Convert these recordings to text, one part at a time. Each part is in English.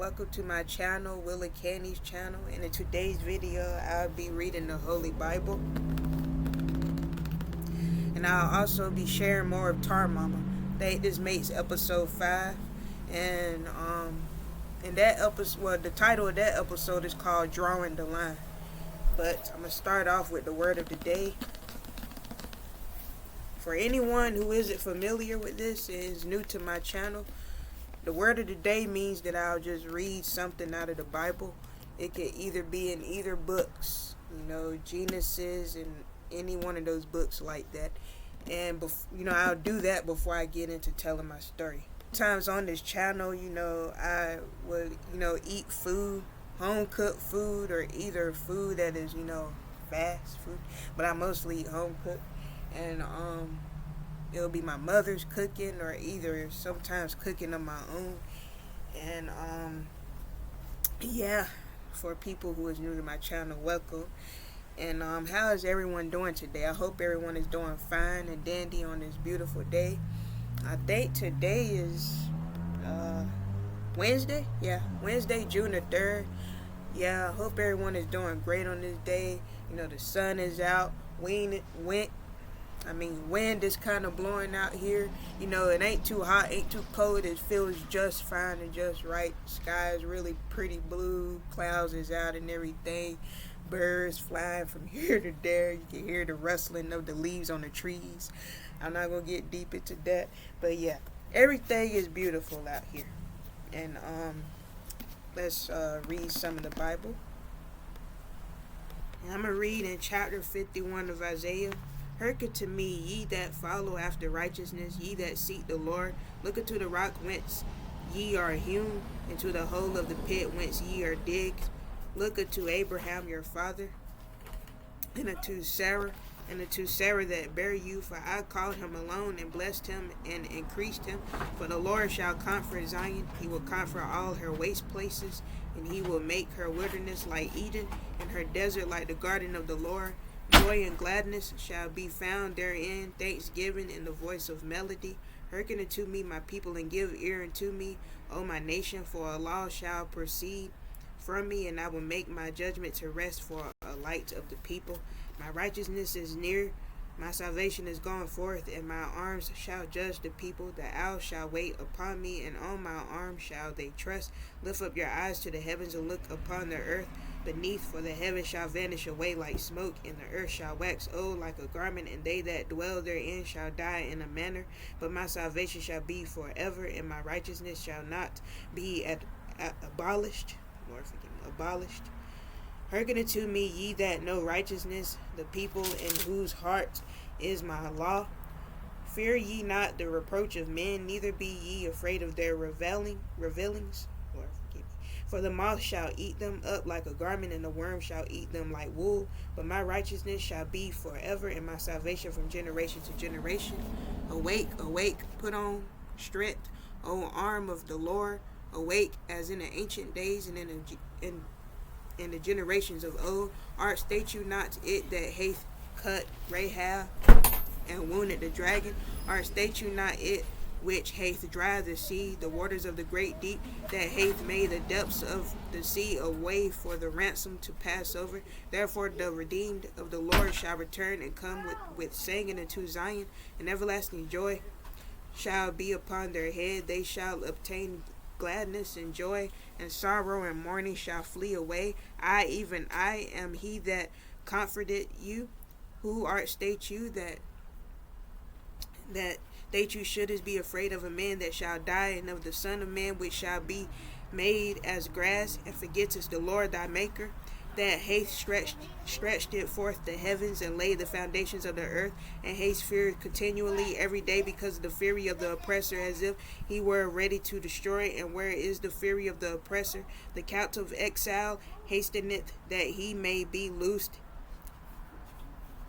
welcome to my channel, Willa Candy's channel, and in today's video I'll be reading the Holy Bible, and I'll also be sharing more of Tar Mama. This makes episode 5, and in that episode, well, the title of that episode is called Drawing the Line. But I'm going to start off with the word of the day. For anyone who isn't familiar with this and is new to my channel, the word of the day means that I'll just read something out of the Bible. It could either be in either books, Genesis and any one of those books like that. And, I'll do that before I get into telling my story. Sometimes on this channel, I would, eat food, home-cooked food, or either food that is, fast food. But I mostly eat home-cooked. And, it'll be my mother's cooking or either sometimes cooking on my own. And for people who is new to my channel, welcome. And how is everyone doing today? I hope everyone is doing fine and dandy on this beautiful day. I think today is Wednesday. Wednesday, June the 3rd. I hope everyone is doing great on this day. The sun is out. Wind is kind of blowing out here. It ain't too hot, ain't too cold. It feels just fine and just right. Sky is really pretty blue. Clouds is out and everything. Birds flying from here to there. You can hear the rustling of the leaves on the trees. I'm not going to get deep into that. But yeah, everything is beautiful out here. And let's read some of the Bible. And I'm going to read in chapter 51 of Isaiah. Hearken to me, ye that follow after righteousness, ye that seek the Lord. Look unto the rock whence ye are hewn, and to the hole of the pit whence ye are digged. Look unto Abraham your father, and unto Sarah that bare you. For I called him alone, and blessed him, and increased him. For the Lord shall comfort Zion, he will comfort all her waste places, and he will make her wilderness like Eden, and her desert like the garden of the Lord. Joy and gladness shall be found therein, thanksgiving in the voice of melody. Hearken unto me, my people, and give ear unto me, O my nation, for a law shall proceed from me, and I will make my judgment to rest for a light of the people. My righteousness is near, my salvation is gone forth, and my arms shall judge the people. The owls shall wait upon me, and on my arm shall they trust. Lift up your eyes to the heavens, and look upon the earth beneath, for the heavens shall vanish away like smoke, and the earth shall wax old like a garment, and they that dwell therein shall die in a manner. But my salvation shall be forever, and my righteousness shall not be abolished. Lord, forgive me, abolished. Hearken unto me, ye that know righteousness, the people in whose heart is my law. Fear ye not the reproach of men, neither be ye afraid of their revilings. Lord, forgive me. For the moth shall eat them up like a garment, and the worm shall eat them like wool. But my righteousness shall be forever, and my salvation from generation to generation. Awake, awake, put on strength, O arm of the Lord. Awake as in the ancient days, and in the generations of old. Art state you not it that hath cut Rahab and wounded the dragon? Art state you not it which hath dried the sea, the waters of the great deep, that hath made the depths of the sea a way for the ransom to pass over? Therefore the redeemed of the Lord shall return and come with singing into Zion, and everlasting joy shall be upon their head. They shall obtain gladness and joy, and sorrow and mourning shall flee away. I, even I, am he that comforted you. Who art state you that you shouldest be afraid of a man that shall die, and of the Son of Man which shall be made as grass, and forgettest the Lord thy Maker, that hath stretched it forth the heavens, and laid the foundations of the earth, and hath feared continually every day because of the fury of the oppressor, as if he were ready to destroy. And where is the fury of the oppressor? The captive exile hasteneth that he may be loosed,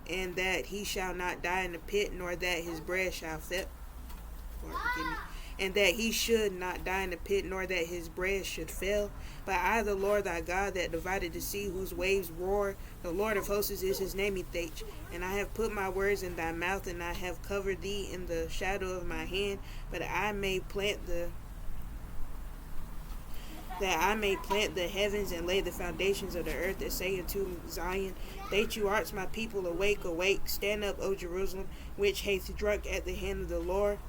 and that he shall not die in the pit, nor that his bread shall fail. And that he should not die in the pit, nor that his bread should fail. But I, the Lord thy God, that divided the sea, whose waves roar, the Lord of hosts is his name, Ethach. And I have put my words in thy mouth, and I have covered thee in the shadow of my hand, but I may plant the that I may plant the heavens and lay the foundations of the earth, and say unto Zion, that you art my people, awake, awake, stand up, O Jerusalem, which hath drunk at the hand of the Lord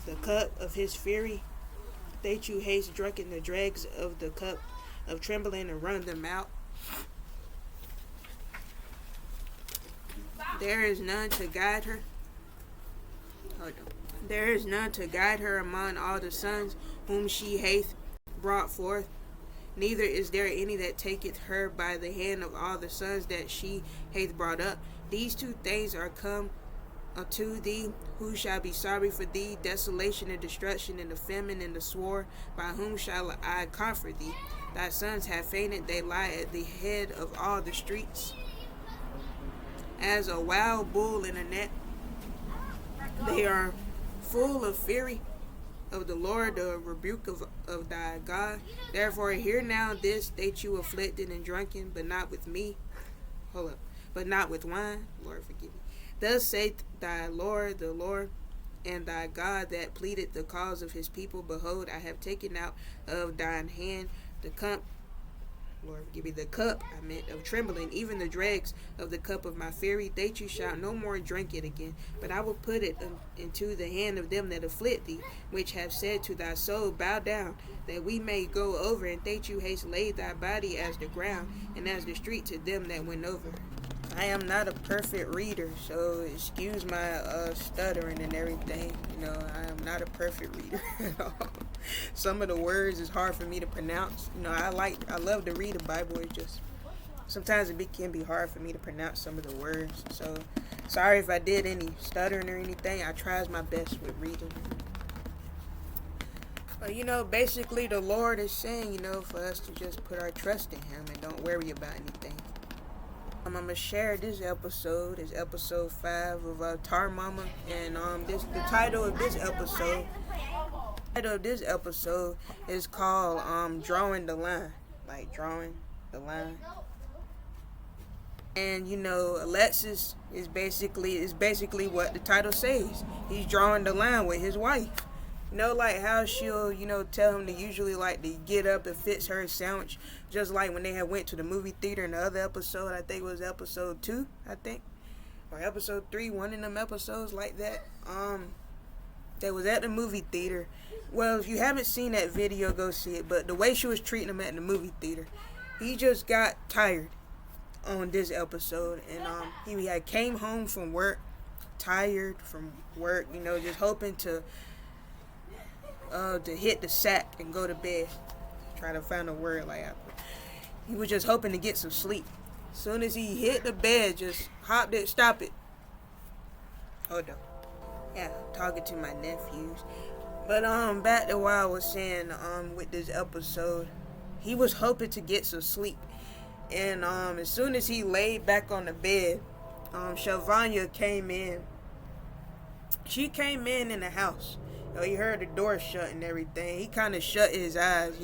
the cup of his fury, that you haste drunken the dregs of the cup of trembling, and run them out. There is none to guide her. Hold on. There is none to guide her among all the sons whom she hath brought forth. Neither is there any that taketh her by the hand of all the sons that she hath brought up. These two things are come unto thee. Who shall be sorry for thee? Desolation and destruction, and the famine and the sword. By whom shall I comfort thee? Thy sons have fainted, they lie at the head of all the streets. As a wild bull in a net, they are full of fury of the Lord, the rebuke of thy God. Therefore hear now this, that you afflicted and drunken, but not with me. Hold up. But not with wine. Lord, forgive me. Thus saith thy Lord, the Lord, and thy God that pleaded the cause of his people. Behold, I have taken out of thine hand the cup, Lord, forgive me, the cup, of trembling, even the dregs of the cup of my fury, that you shall no more drink it again. But I will put it into the hand of them that afflict thee, which have said to thy soul, bow down, that we may go over, and that you haste laid thy body as the ground, and as the street to them that went over. I am not a perfect reader, so excuse my stuttering and everything. I am not a perfect reader at all. Some of the words is hard for me to pronounce. I love to read the Bible. It just sometimes it can be hard for me to pronounce some of the words. So sorry if I did any stuttering or anything. I tries my best with reading. But basically the Lord is saying, for us to just put our trust in Him and don't worry about anything. I'm gonna share this episode. It's episode 5 of Tar Mama, and the title of this episode. Is called Drawing the Line, like drawing the line. And Alexis is basically what the title says. He's drawing the line with his wife. Like how she'll, tell him to usually like to get up and fix her a sandwich. Just like when they had went to the movie theater in the other episode, I think it was episode 2, or episode 3, one of them episodes like that. That was at the movie theater. Well, if you haven't seen that video, go see it. But the way she was treating him at the movie theater, he just got tired on this episode. And he had came home from work, tired from work, just hoping to hit the sack and go to bed. Try to find a word like that. He was just hoping to get some sleep. As soon as he hit the bed, just hopped it, stop it. Hold on. Yeah, talking to my nephews. But back to what I was saying with this episode, he was hoping to get some sleep. And as soon as he laid back on the bed, Shavanya came in. She came in the house. He heard the door shut and everything. He kind of shut his eyes,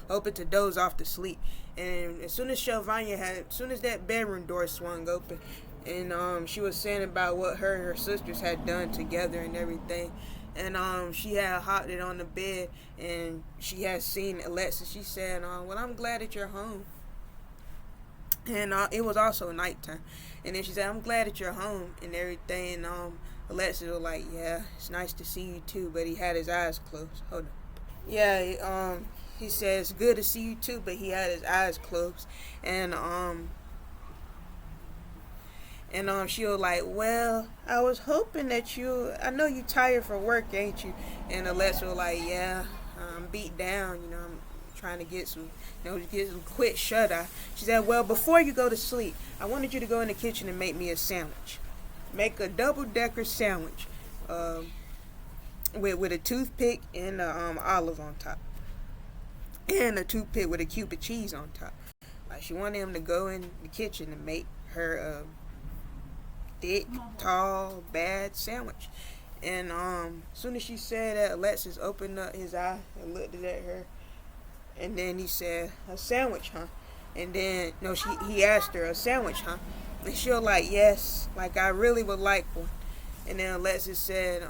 hoping to doze off to sleep. And as soon as that bedroom door swung open, and she was saying about what her and her sisters had done together and everything, and she had hopped it on the bed, and she had seen Alexis. She said, well, I'm glad that you're home. And it was also nighttime. And then she said, I'm glad that you're home and everything. And Alexis was like, yeah, it's nice to see you too, but he had his eyes closed. Hold on. Yeah, he said, it's good to see you too, but he had his eyes closed. And she was like, well, I was hoping that I know you tired from work, ain't you? And Alexis was like, yeah, I'm beat down, I'm trying to get some quick shut-eye. She said, well, before you go to sleep, I wanted you to go in the kitchen and make me a sandwich. Make a double-decker sandwich with a toothpick and olive on top. And a toothpick with a cube of cheese on top. Like, she wanted him to go in the kitchen and make her thick, tall, bad sandwich. And as soon as she said that, Alexis opened up his eye and looked at her. And then he said, a sandwich, huh? And then, he asked her, a sandwich, huh? And she was like, yes, like I really would like one. And then Alexis said,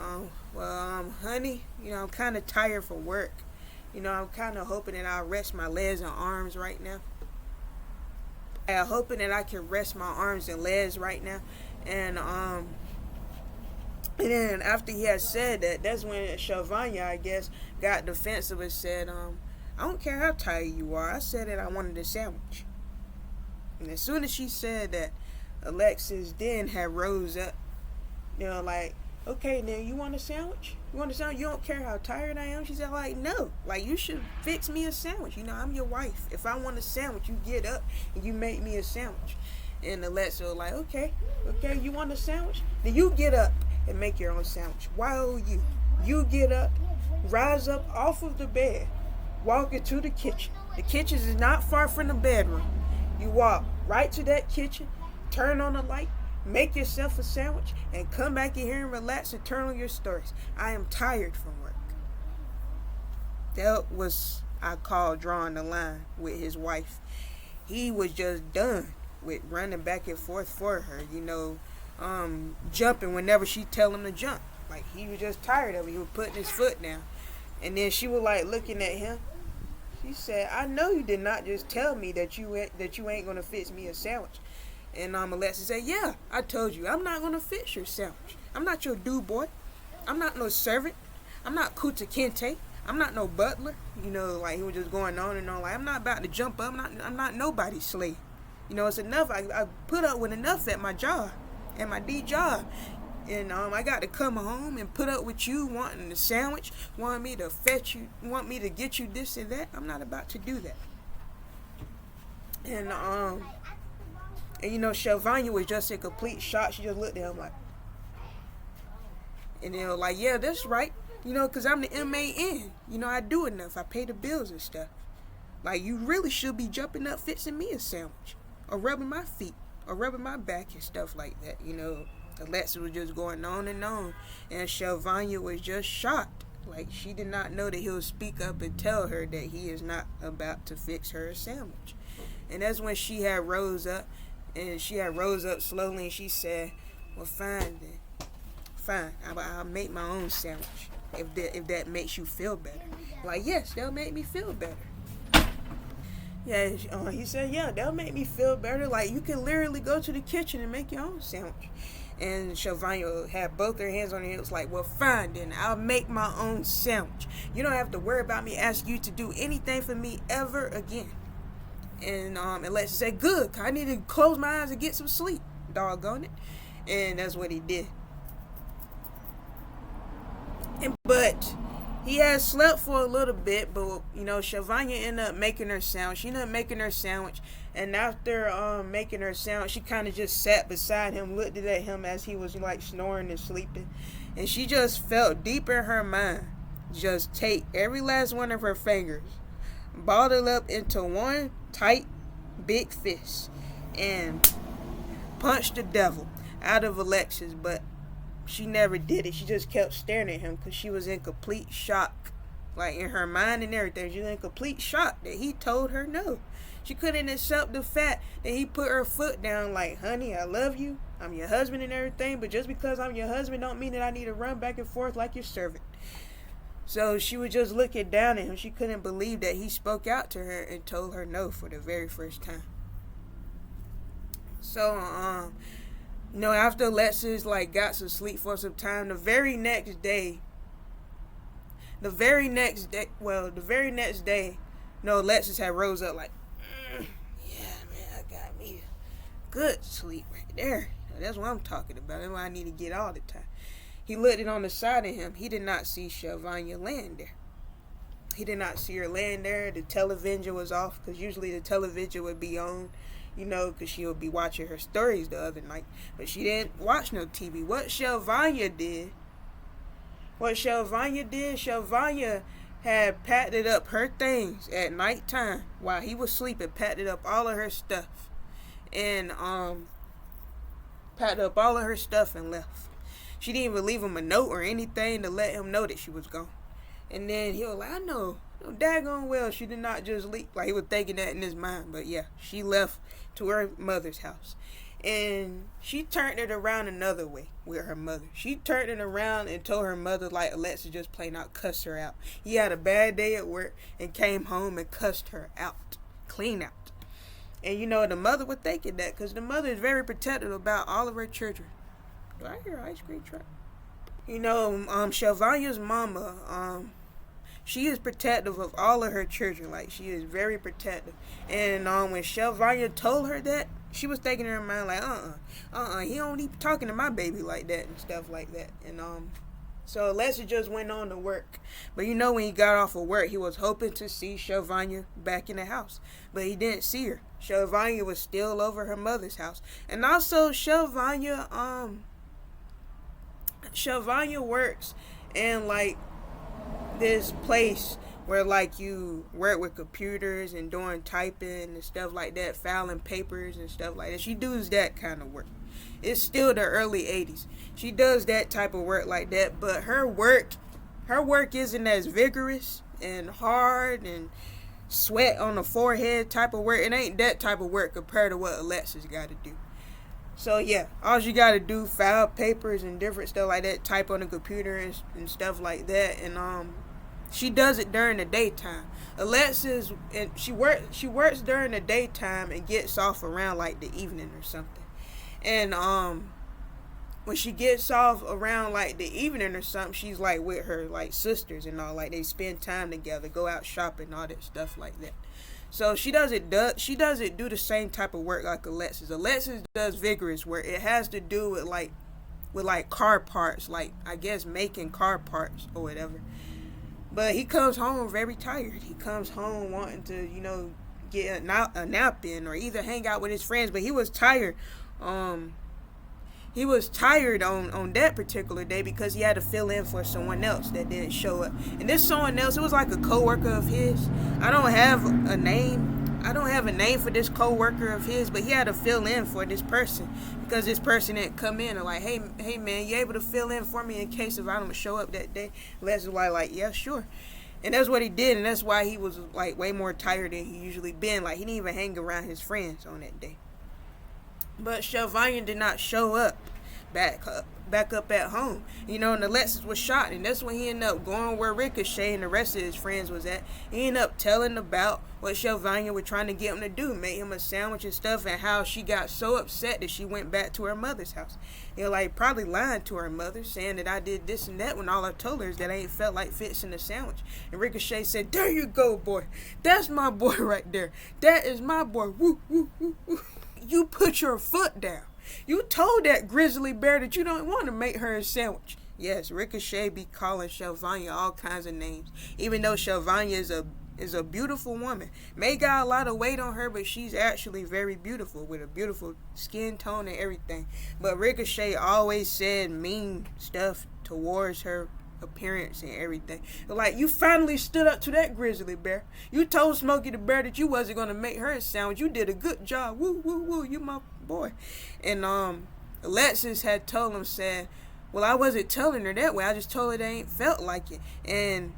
well, honey, I'm kind of tired from work. I'm kind of hoping that I'll rest my legs and arms right now. I'm hoping that I can rest my arms and legs right now. And then after he had said that, that's when Shavanya, I guess, got defensive and said, I don't care how tired you are. I said that I wanted a sandwich. And as soon as she said that, Alexis then had rose up, like, okay, then you want a sandwich? You want a sandwich? You don't care how tired I am? She said, like, no. Like, you should fix me a sandwich. I'm your wife. If I want a sandwich, you get up and you make me a sandwich. And Alexis was like, okay, you want a sandwich? Then you get up and make your own sandwich. While you get up, rise up off of the bed, walk into the kitchen. The kitchen is not far from the bedroom. You walk right to that kitchen, turn on the light, make yourself a sandwich, and come back in here and relax and turn on your stories. I am tired from work. That was, I call, drawing the line with his wife. He was just done with running back and forth for her, jumping whenever she tell him to jump. Like, he was just tired of it. He was putting his foot down. And then she was like looking at him. She said, I know you did not just tell me that you ain't gonna fix me a sandwich. And Alexis said, yeah, I told you, I'm not gonna fix your sandwich. I'm not your dude boy. I'm not no servant. I'm not Kuta Kinte. I'm not no butler. Like, he was just going on and on. Like, I'm not about to jump up. I'm not nobody's slave. It's enough. I put up with enough at my job, at my D job. And I got to come home and put up with you wanting the sandwich, wanting me to fetch you, want me to get you this and that. I'm not about to do that. And Shavanya was just in complete shock. She just looked at him like, and they were like, yeah, that's right. Because I'm the MAN. I do enough. I pay the bills and stuff. Like, you really should be jumping up, fixing me a sandwich, or rubbing my feet, or rubbing my back and stuff like that. Alexis was just going on, and Shavanya was just shocked. Like, she did not know that he'll speak up and tell her that he is not about to fix her a sandwich. And that's when she had rose up, and she had rose up slowly, and she said, well, fine then. Fine, I'll make my own sandwich, if that makes you feel better. Like, yes, that'll make me feel better. Yeah, he said, yeah, that'll make me feel better. Like, you can literally go to the kitchen and make your own sandwich. And Shavanya had both her hands on her hips like, well, fine then, I'll make my own sandwich. You don't have to worry about me asking you to do anything for me ever again. And Alexis said, good, 'cause I need to close my eyes and get some sleep. Doggone it. And that's what he did. But he had slept for a little bit, but Shavanya ended up making her sandwich. She ended up making her sandwich, and after making her sandwich, she kind of just sat beside him, looked at him as he was like snoring and sleeping, and she just felt deep in her mind, just take every last one of her fingers, balled it up into one tight, big fist, and punch the devil out of Alexis. But she never did it. She just kept staring at him because she was in complete shock. Like, in her mind and everything, she was in complete shock that he told her no. She couldn't accept the fact that he put her foot down like, honey, I love you, I'm your husband and everything, but just because I'm your husband don't mean that I need to run back and forth like your servant. So she was just looking down at him. She couldn't believe that he spoke out to her and told her no for the very first time. So, after Alexis got some sleep for some time, the very next day, Alexis had rose up like, yeah, man, I got me a good sleep right there. That's what I'm talking about. That's what I need to get all the time. He looked it on the side of him. He did not see Shavanya laying there. He did not see her laying there. The television was off, because usually the television would be on, because she would be watching her stories the other night. But she didn't watch no TV. What Shavanya did, Shavanya had packed up her things at nighttime while he was sleeping, packed up all of her stuff. And packed up all of her stuff and left. She didn't even leave him a note or anything to let him know that she was gone. And then he was like, I know daggone well she did not just leave. Like, he was thinking that in his mind. But yeah, she left to her mother's house. And she turned it around another way with her mother. She turned it around and told her mother like Alexa just plain out cussed her out. He had a bad day at work and came home and cussed her out. Clean out. And the mother was thinking that because the mother is very protective about all of her children. Do I hear an ice cream truck? Shelvanya's mama, she is protective of all of her children. Like, she is very protective. And when Shelvanya told her that, she was thinking in her mind like, he don't be talking to my baby like that and stuff like that. And so Alexa just went on to work. But when he got off of work, he was hoping to see Shelvanya back in the house. But he didn't see her. Shelvanya was still over her mother's house. And also Shelvanya works in like this place where like you work with computers and doing typing and stuff like that, filing papers and stuff like that. She does that kind of work. It's still the early 80s. She does that type of work like that, but her work isn't as vigorous and hard and sweat on the forehead type of work. It ain't that type of work compared to what Alexa's got to do. So yeah, all you gotta do, file papers and different stuff like that, type on the computer and stuff like that, and she does it during the daytime. Alexa's and she works during the daytime and gets off around like the evening or something. And when she gets off around like the evening or something, she's like with her like sisters and all, like they spend time together, go out shopping, all that stuff like that. So she doesn't do the same type of work like Alexis. Alexis does vigorous work. It has to do with car parts, like I guess making car parts or whatever. But he comes home very tired. He comes home wanting to, get a nap in or either hang out with his friends. But he was tired. He was tired on that particular day because he had to fill in for someone else that didn't show up. And this someone else, it was like a coworker of his. I don't have a name for this coworker of his, but he had to fill in for this person because this person didn't come in and like, hey man, you able to fill in for me in case if I don't show up that day? Les is like, yeah, sure. And that's what he did, and that's why he was like way more tired than he usually been. Like he didn't even hang around his friends on that day. But Shelvanya did not show up back up at home. And Alexis was shot, and that's when he ended up going where Ricochet and the rest of his friends was at. He ended up telling about what Shelvanya was trying to get him to do, make him a sandwich and stuff, and how she got so upset that she went back to her mother's house. Probably lying to her mother, saying that I did this and that when all I told her is that I ain't felt like fixing the sandwich. And Ricochet said, there you go, boy. That's my boy right there. That is my boy. Woo, woo, woo, woo. You put your foot down. You told that grizzly bear that you don't want to make her a sandwich. Yes, Ricochet be calling Shelvanya all kinds of names. Even though Shelvanya is a beautiful woman. May got a lot of weight on her, but she's actually very beautiful with a beautiful skin tone and everything. But Ricochet always said mean stuff towards her appearance and everything. Like, you finally stood up to that grizzly bear. You told Smokey the Bear that you wasn't gonna make her a sandwich. You did a good job. Woo, woo, woo. You my boy. And Alexis had told him, said, well, I wasn't telling her that way. I just told her they ain't felt like it. And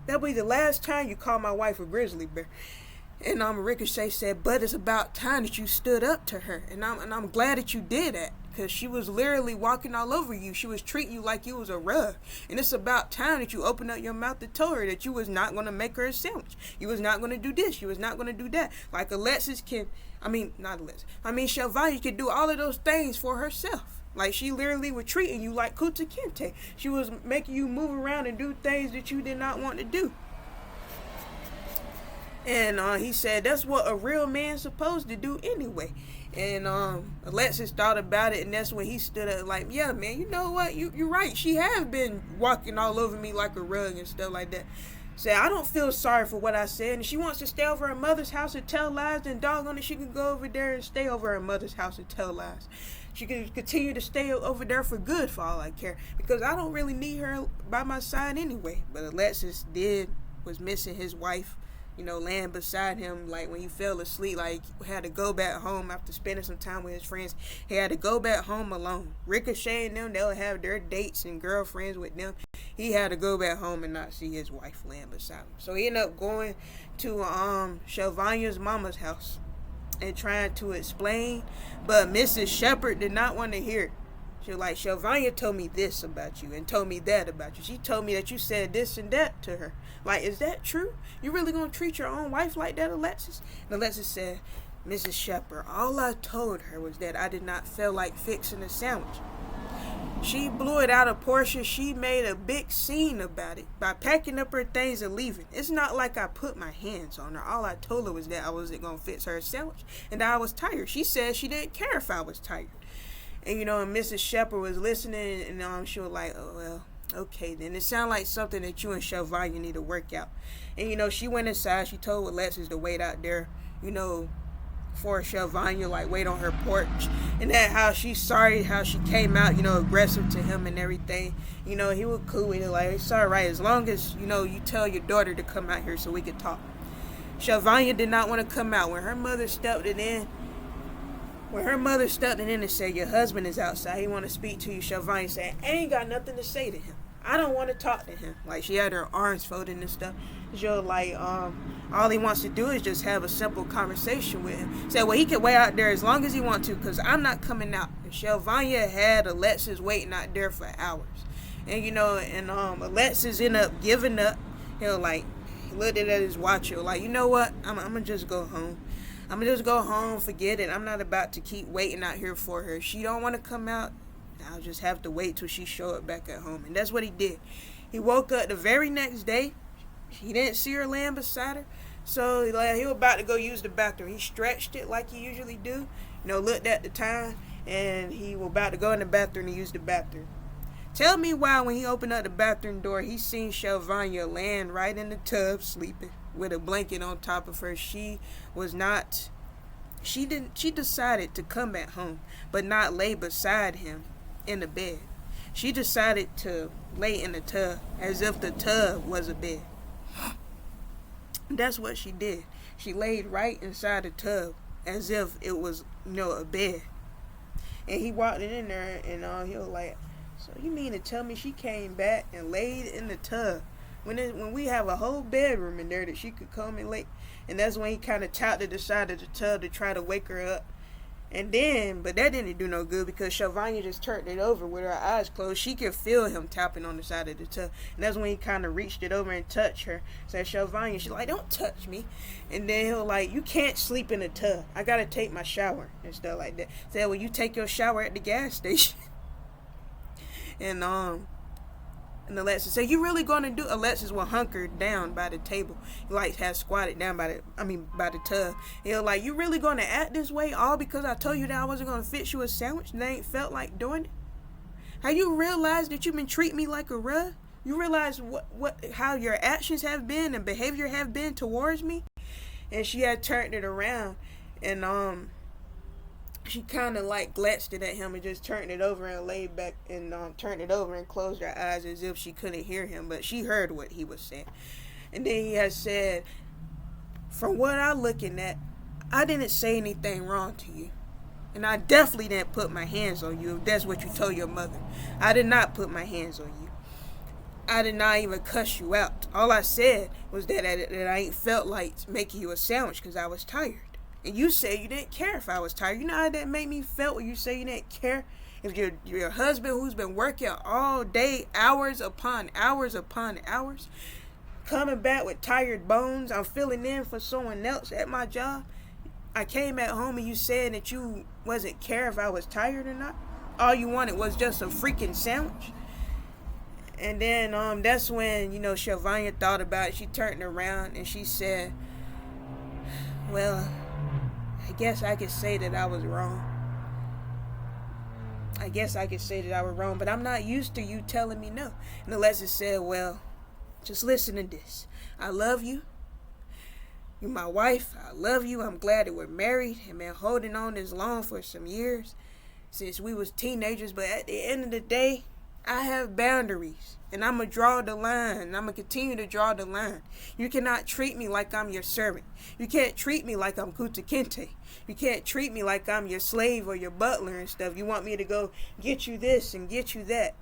that'll be the last time you call my wife a grizzly bear. And Ricochet said, but it's about time that you stood up to her. And I'm glad that you did that. Because she was literally walking all over you. She was treating you like you was a rug. And it's about time that you opened up your mouth and told her that you was not going to make her a sandwich. You was not going to do this. You was not going to do that. Like Alexis can, Shelvanya could do all of those things for herself. Like, she literally was treating you like Kuta Kinte. She was making you move around and do things that you did not want to do. And he said that's what a real man's supposed to do anyway. And Alexis thought about it, and that's when he stood up like, yeah, man, you know what? You're right. She has been walking all over me like a rug and stuff like that. Said, I don't feel sorry for what I said. And she wants to stay over her mother's house and tell lies, then doggone it, she can go over there and stay over her mother's house and tell lies. She can continue to stay over there for good for all I care. Because I don't really need her by my side anyway. But Alexis was missing his wife. Laying beside him, like when he fell asleep, like had to go back home after spending some time with his friends. He had to go back home alone. Ricochet and them, they'll have their dates and girlfriends with them. He had to go back home and not see his wife laying beside him. So he ended up going to Shelvanya's mama's house. and trying to explain, but Mrs. Shepherd did not want to hear it. She was like, Shelvania told me this about you and told me that about you. She told me that you said this and that to her. Like, is that true? You really gonna treat your own wife like that, Alexis? And Alexis said, Mrs. Shepherd, all I told her was that I did not feel like fixing a sandwich. She blew it out of portion. She made a big scene about it by packing up her things and leaving. It's not like I put my hands on her. All I told her was that I wasn't going to fix her sandwich and that I was tired. She said she didn't care if I was tired. And, and Mrs. Shepherd was listening, and she was like, oh, well, okay, then. It sounded like something that you and Shelvania need to work out. And, she went inside. She told Alexis to wait out there, for Shelvania, like wait on her porch, and that how she's sorry how she came out, aggressive to him and everything. He was cool with it, like it's alright as long as you tell your daughter to come out here so we can talk. Shelvania did not want to come out. When her mother stepped it in and said, your husband is outside, he want to speak to you, Shelvania said, I ain't got nothing to say to him. I don't want to talk to him. Like, she had her arms folded and stuff. All he wants to do is just have a simple conversation with him. Said, well, he can wait out there as long as he wants to, because I'm not coming out. And Shelvania had Alexis waiting out there for hours. And, Alexis ended up giving up. He looked at his watch. Like, you know what? I'm going to just go home. I'm going to just go home, forget it. I'm not about to keep waiting out here for her. She don't want to come out. I'll just have to wait till she show up back at home. And that's what he did. He woke up the very next day. He didn't see her laying beside her. So he was about to go use the bathroom. He stretched it like he usually do. Looked at the time. And he was about to go in the bathroom to use the bathroom. Tell me why when he opened up the bathroom door, he seen Shelvania laying right in the tub sleeping with a blanket on top of her. She decided to come back home, but not lay beside him in the bed. She decided to lay in the tub as if the tub was a bed. That's what she did. She laid right inside the tub as if it was, a bed. And he walked in there and he was like, so you mean to tell me she came back and laid in the tub when we have a whole bedroom in there that she could come and lay? And that's when he kind of tapped at the side of the tub to try to wake her up. But that didn't do no good because Shelvania just turned it over with her eyes closed. She could feel him tapping on the side of the tub. And that's when he kind of reached it over and touched her. Said, Shelvania, she's like, don't touch me. And then he'll like, you can't sleep in a tub. I got to take my shower and stuff like that. Said, well, you take your shower at the gas station. And Alexis said, you really going to do? Alexis was hunkered down by the table. He had squatted down by the tub. He was like, you really going to act this way all because I told you that I wasn't going to fix you a sandwich and they ain't felt like doing it? Have you realized that you've been treating me like a rug? You realize how your actions have been and behavior have been towards me? And she had turned it around and she kind of glanced it at him and just turned it over and laid back and turned it over and closed her eyes as if she couldn't hear him, but she heard what he was saying. And then he had said, from what I'm looking at, I didn't say anything wrong to you. And I definitely didn't put my hands on you if that's what you told your mother. I did not put my hands on you. I did not even cuss you out. All I said was that I ain't felt like making you a sandwich because I was tired. And you say you didn't care if I was tired. You know how that made me felt when you say you didn't care? If your husband who's been working all day, hours upon hours upon hours, coming back with tired bones, I'm filling in for someone else at my job. I came at home and you said that you wasn't care if I was tired or not. All you wanted was just a freaking sandwich. And then that's when, Shelvania thought about it. She turned around and she said, well, I guess I could say that I was wrong. But I'm not used to you telling me no. And Alexis said, well, just listen to this. I love you. You're my wife. I love you. I'm glad that we're married and been holding on this long for some years since we was teenagers. But at the end of the day, I have boundaries. And I'm going to draw the line. And I'm going to continue to draw the line. You cannot treat me like I'm your servant. You can't treat me like I'm Kuta Kinte. You can't treat me like I'm your slave or your butler and stuff. You want me to go get you this and get you that.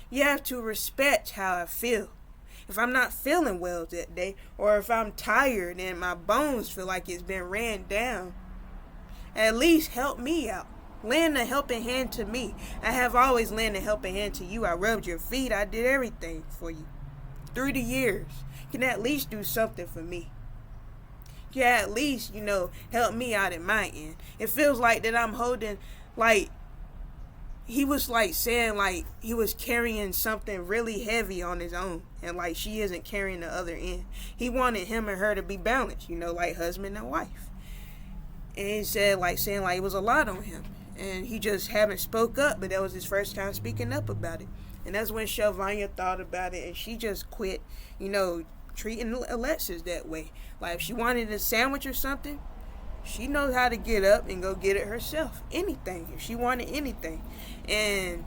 You have to respect how I feel. If I'm not feeling well that day, or if I'm tired and my bones feel like it's been ran down, At least help me out. Lend a helping hand to me. I have always lent a helping hand to you. I rubbed your feet. I did everything for you. Through the years. You can at least do something for me. You can at least, help me out at my end. It feels like that I'm holding, like, he was like saying like he was carrying something really heavy on his own, and like she isn't carrying the other end. He wanted him and her to be balanced, like husband and wife. And he said like saying like it was a lot on him, and he just haven't spoke up, but that was his first time speaking up about it. And that's when Shelvania thought about it, and she just quit, treating Alexis that way. Like if she wanted a sandwich or something, she knows how to get up and go get it herself. Anything, if she wanted anything. And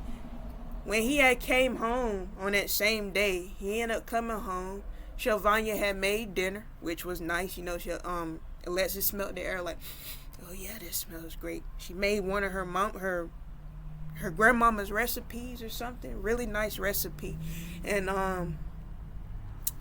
when he had came home on that same day, he ended up coming home. Shelvania had made dinner, which was nice. Alexis smelled the air like, oh yeah, this smells great. She made one of her grandmama's recipes or something, really nice recipe. And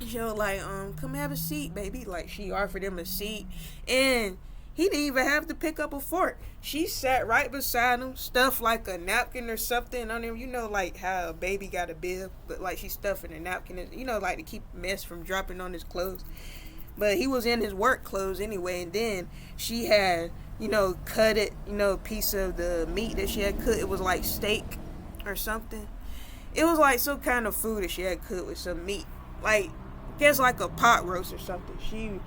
she was like, come have a seat, baby. Like she offered him a seat, and he didn't even have to pick up a fork. She sat right beside him, stuffed like a napkin or something on him. Like how a baby got a bib, but like she stuffing a napkin, like to keep mess from dropping on his clothes. But he was in his work clothes anyway. And then she had, cut it, a piece of the meat that she had cooked. It was like steak or something. It was like some kind of food that she had cooked with some meat. Like, I guess like a pot roast or something. She,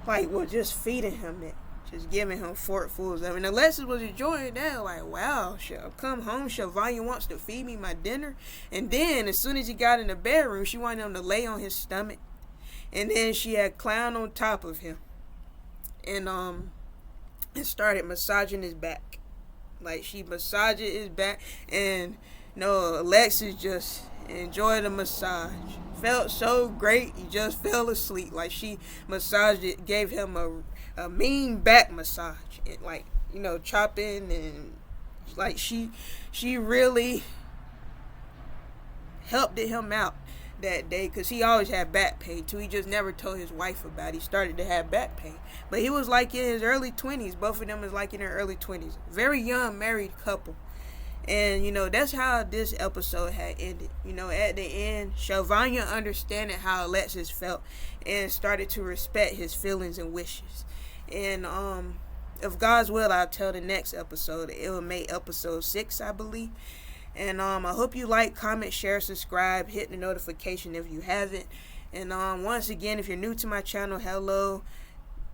was just feeding him it. Just giving him forkfuls of it. And Alexis was enjoying that. Like, wow, I'll come home. Shelvania wants to feed me my dinner. And then, as soon as he got in the bedroom, she wanted him to lay on his stomach. And then she had clown on top of him. And started massaging his back. Like, she massaged his back. And, Alexis just enjoyed the massage. Felt so great, he just fell asleep. Like, she massaged it, gave him a mean back massage, and chopping, and like she really helped him out that day, because he always had back pain too. He just never told his wife about it. He started to have back pain, but he was like in his early 20s. Both of them is like in their early 20s, very young married couple. And, that's how this episode had ended. At the end, Shelvania understanding how Alexis felt and started to respect his feelings and wishes. And if God's will, I'll tell the next episode. It will make episode 6, I believe. And I hope you like, comment, share, subscribe, hit the notification if you haven't. And once again, if you're new to my channel, hello.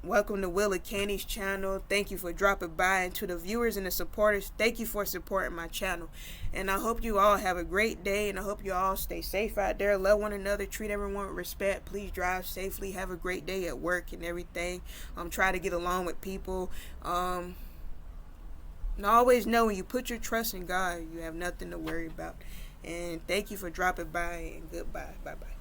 Welcome to Willa Candy's channel. Thank you for dropping by, and to the viewers and the supporters, thank you for supporting my channel. And I hope you all have a great day, and I hope you all stay safe out there. Love one another, treat everyone with respect. Please drive safely. Have a great day at work and everything. Try to get along with people. And always know when you put your trust in God, you have nothing to worry about. And thank you for dropping by, and goodbye. Bye-bye.